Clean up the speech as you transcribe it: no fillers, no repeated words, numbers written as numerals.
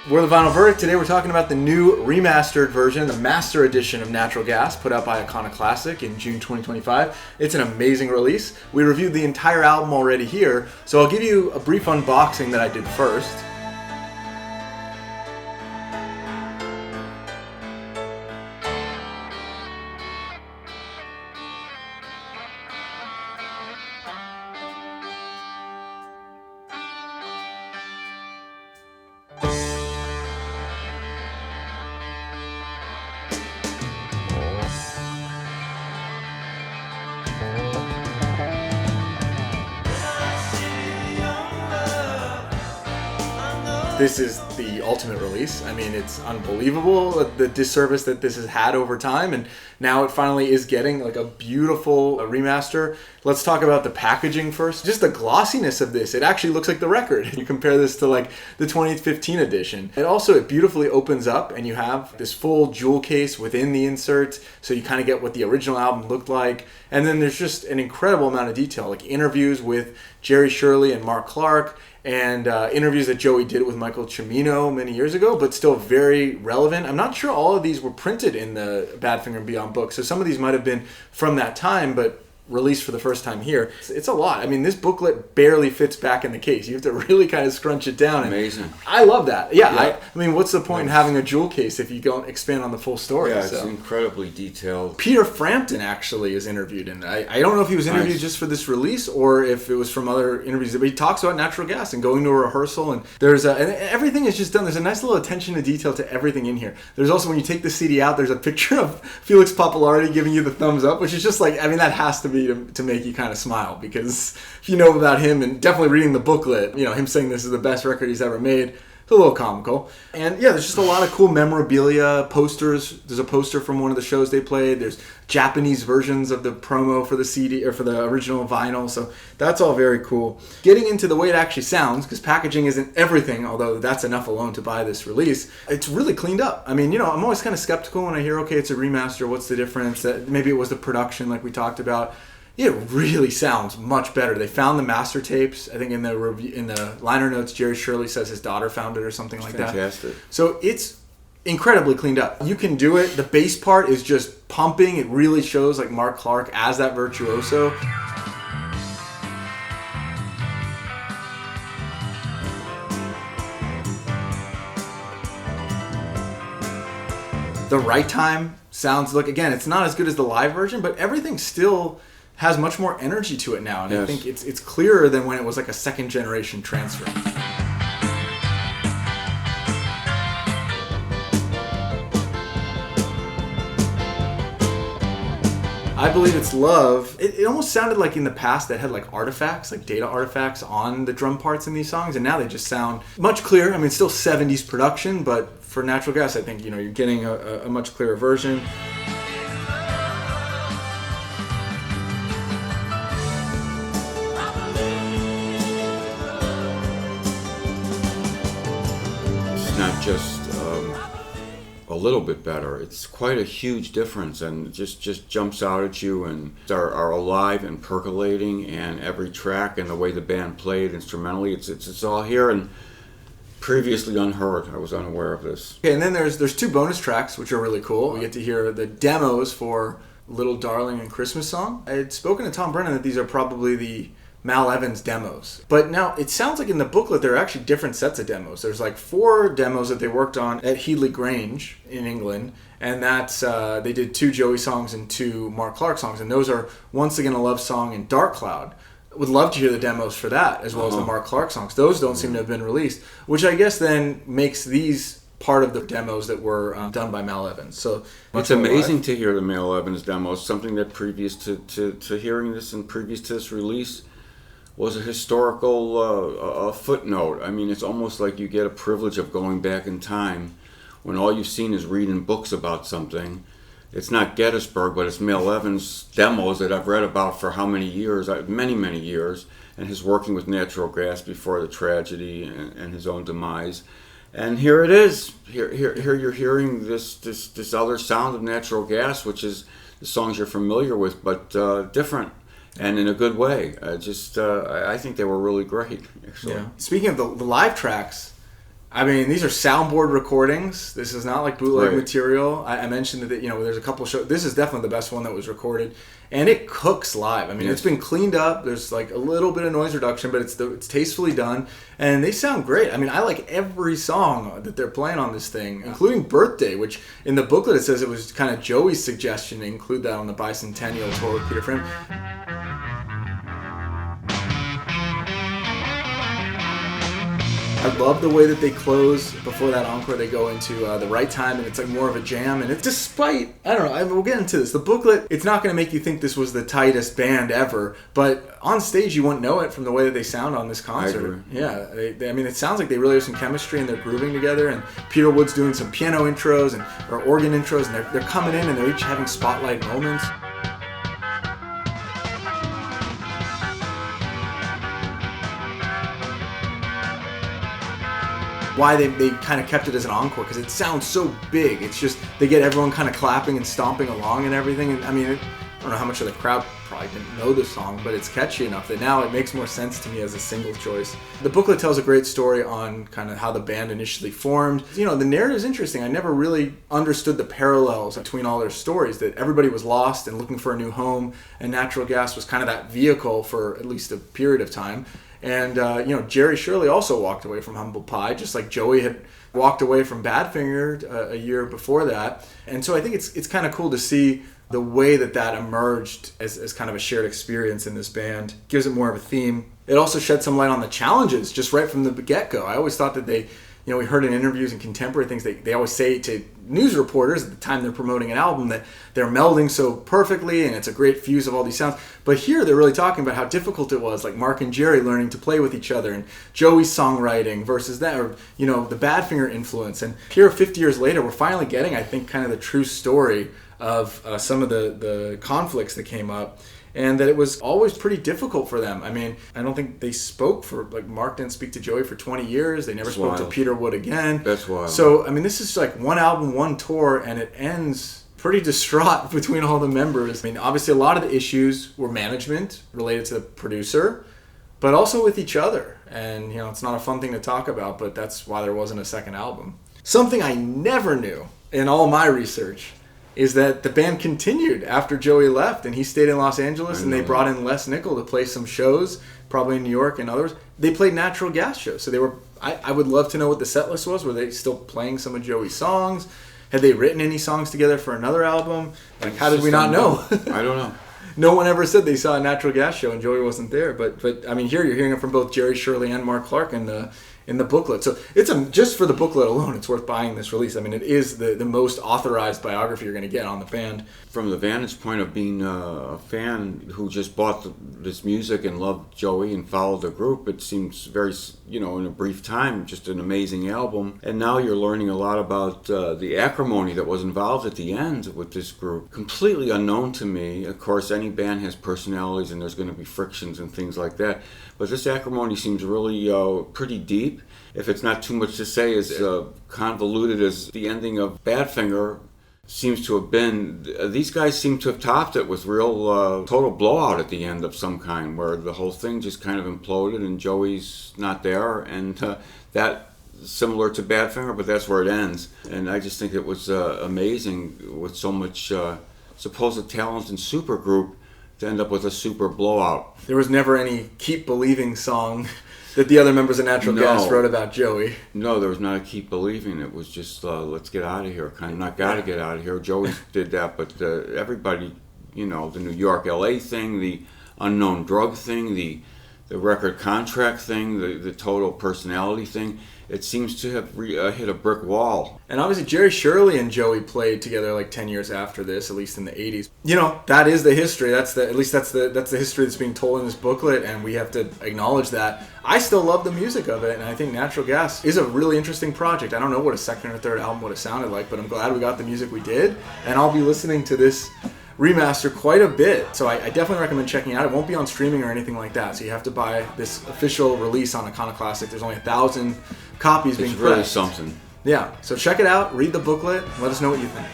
We're the Vinyl Verdict. Today we're talking about the new remastered version, the master edition of Natural Gas, put out by Iconoclastic in June 2025. It's an amazing release. We reviewed the entire album already here, so I'll give you a brief unboxing that I did first. This is the ultimate release. I mean, it's unbelievable the disservice that this has had over time, and now it finally is getting like a beautiful remaster. Let's talk about the packaging first. Just the glossiness of this. It actually looks like the record. You compare this to like the 2015 edition. It beautifully opens up, and you have this full jewel case within the insert, so you kind of get what the original album looked like. And then there's just an incredible amount of detail, like interviews with Jerry Shirley and Mark Clark, and interviews that Joey did with Michael Cimino many years ago, but still very relevant. I'm not sure all of these were printed in the Badfinger and Beyond book, so some of these might have been from that time, but released for the first time here. It's a lot. I mean, this booklet barely fits back in the case. You have to really kind of scrunch it down. Amazing. I love that. Yeah. I mean, what's the point in having a jewel case if you don't expand on the full story? Yeah, it's incredibly detailed. Peter Frampton actually is interviewed in it. I don't know if he was interviewed just for this release or if it was from other interviews, but he talks about Natural Gas and going to a rehearsal, and and everything is just done. There's a nice little attention to detail to everything in here. There's also, when you take the CD out, there's a picture of Felix Pappalardi giving you the thumbs up, which is just like, I mean, that has to be to make you kind of smile, because if you know about him, and definitely reading the booklet, him saying this is the best record he's ever made, it's a little comical. And yeah, there's just a lot of cool memorabilia, posters. There's a poster from one of the shows they played. There's Japanese versions of the promo for the CD or for the original vinyl. So that's all very cool. Getting into the way it actually sounds, because packaging isn't everything, although that's enough alone to buy this release. It's really cleaned up. I mean, I'm always kind of skeptical when I hear, okay, it's a remaster. What's the difference? Maybe it was the production like we talked about. It really sounds much better. They found the master tapes. I think in the review, in the liner notes, Jerry Shirley says his daughter found it or something like that. Fantastic. So it's incredibly cleaned up. You can do it. The bass part is just pumping. It really shows like Mark Clark as that virtuoso. The Right Time sounds like, again, it's not as good as the live version, but everything still has much more energy to it now, and yes. I think it's clearer than when it was like a second generation transfer. I Believe It's Love. It almost sounded like in the past that had like artifacts, like data artifacts on the drum parts in these songs, and now they just sound much clearer. I mean, still 70s production, but for Natural Gas, I think you're getting a much clearer version. Not just a little bit better. It's quite a huge difference, and it just jumps out at you, and are alive and percolating, and every track and the way the band played instrumentally, it's all here and previously unheard. I was unaware of this. Okay, and then there's two bonus tracks which are really cool. We get to hear the demos for Little Darling and Christmas Song. I had spoken to Tom Brennan that these are probably the Mal Evans demos. But now it sounds like in the booklet there are actually different sets of demos. There's like 4 demos that they worked on at Headley Grange in England, and that's they did 2 Joey songs and 2 Mark Clark songs, and those are Once Again a Love Song and Dark Cloud. Would love to hear the demos for that, as well as the Mark Clark songs. Those don't seem to have been released, which I guess then makes these part of the demos that were done by Mal Evans. So it's amazing to hear the Mal Evans demos, something that previous to hearing this and previous to this release was a historical footnote. I mean, it's almost like you get a privilege of going back in time when all you've seen is reading books about something. It's not Gettysburg, but it's Mal Evans demos that I've read about for how many years, many years, and his working with Natural Gas before the tragedy and his own demise. And here it is. Here you're hearing this other sound of Natural Gas, which is the songs you're familiar with, but different. And in a good way. I think they were really great, actually. Yeah. Speaking of the live tracks, I mean, these are soundboard recordings. This is not like bootleg Right. material. I mentioned that, there's a couple shows. This is definitely the best one that was recorded. And it cooks live. I mean, It's been cleaned up. There's like a little bit of noise reduction, but it's tastefully done. And they sound great. I mean, I like every song that they're playing on this thing, including Birthday, which in the booklet it says it was kind of Joey's suggestion to include that on the Bicentennial tour with Peter Frampton. I love the way that they close before that encore. They go into the right time, and it's like more of a jam. And it's despite, I don't know, we'll get into this. The booklet, it's not going to make you think this was the tightest band ever, but on stage you wouldn't know it from the way that they sound on this concert. I agree. Yeah, I mean, it sounds like they really have some chemistry and they're grooving together. And Peter Wood's doing some piano intros or organ intros, and they're coming in and they're each having spotlight moments. Why they kind of kept it as an encore, because it sounds so big. It's just, they get everyone kind of clapping and stomping along and everything. And I mean, I don't know how much of the crowd probably didn't know the song, but it's catchy enough that now it makes more sense to me as a single choice. The booklet tells a great story on kind of how the band initially formed. The narrative is interesting. I never really understood the parallels between all their stories, that everybody was lost and looking for a new home, and natural gas was kind of that vehicle for at least a period of time. And, Jerry Shirley also walked away from Humble Pie, just like Joey had walked away from Badfinger a year before that. And so I think it's kind of cool to see the way that emerged as kind of a shared experience in this band. Gives it more of a theme. It also shed some light on the challenges just right from the get-go. I always thought that we heard in interviews and contemporary things, they always say to news reporters at the time they're promoting an album that they're melding so perfectly and it's a great fuse of all these sounds. But here they're really talking about how difficult it was, like Mark and Jerry learning to play with each other, and Joey's songwriting versus that, or, the Badfinger influence. And here 50 years later, we're finally getting, I think, kind of the true story of some of the conflicts that came up. And that it was always pretty difficult for them. I mean, I don't think they spoke Mark didn't speak to Joey for 20 years. They never spoke to Peter Wood again. That's wild. So, I mean, this is like one album, one tour, and it ends pretty distraught between all the members. I mean, obviously a lot of the issues were management related to the producer, but also with each other. And, it's not a fun thing to talk about, but that's why there wasn't a second album. Something I never knew in all my research is that the band continued after Joey left, and he stayed in Los Angeles, and they brought in Les Nickel to play some shows, probably in New York and others. They played natural gas shows, so they were. I would love to know what the set list was. Were they still playing some of Joey's songs? Had they written any songs together for another album? Like, how did we not know? I don't know. No one ever said they saw a natural gas show and Joey wasn't there. But I mean, here you're hearing it from both Jerry Shirley and Mark Clark in the booklet. So it's just for the booklet alone, it's worth buying this release. I mean, it is the most authorized biography you're going to get on the band. From the vantage point of being a fan who just bought this music and loved Joey and followed the group, it seems very, in a brief time, just an amazing album. And now you're learning a lot about the acrimony that was involved at the end with this group. Completely unknown to me. Of course, any band has personalities and there's going to be frictions and things like that. But this acrimony seems really pretty deep. If it's not too much to say, as convoluted as the ending of Badfinger seems to have been, these guys seem to have topped it with real total blowout at the end of some kind, where the whole thing just kind of imploded and Joey's not there, and that similar to Badfinger, but that's where it ends. And I just think it was amazing with so much supposed talent and supergroup to end up with a super blowout. There was never any Keep Believing song that the other members of Natural Gas wrote about Joey. No, there was not a Keep Believing. It was just, let's get out of here. Kind of not got to get out of here. Joey did that, but everybody, the New York, LA thing, the unknown drug thing, the record contract thing, the total personality thing, it seems to have hit a brick wall. And obviously Jerry Shirley and Joey played together like 10 years after this, at least in the 80s. That is the history. That's the history that's being told in this booklet, and we have to acknowledge that. I still love the music of it, and I think Natural Gas is a really interesting project. I don't know what a second or third album would have sounded like, but I'm glad we got the music we did, and I'll be listening to this remaster quite a bit, so I definitely recommend checking it out. It won't be on streaming or anything like that, so you have to buy this official release on Iconoclastic. There's only 1,000 copies being pressed. It's really something. Yeah, so check it out, read the booklet, and let us know what you think.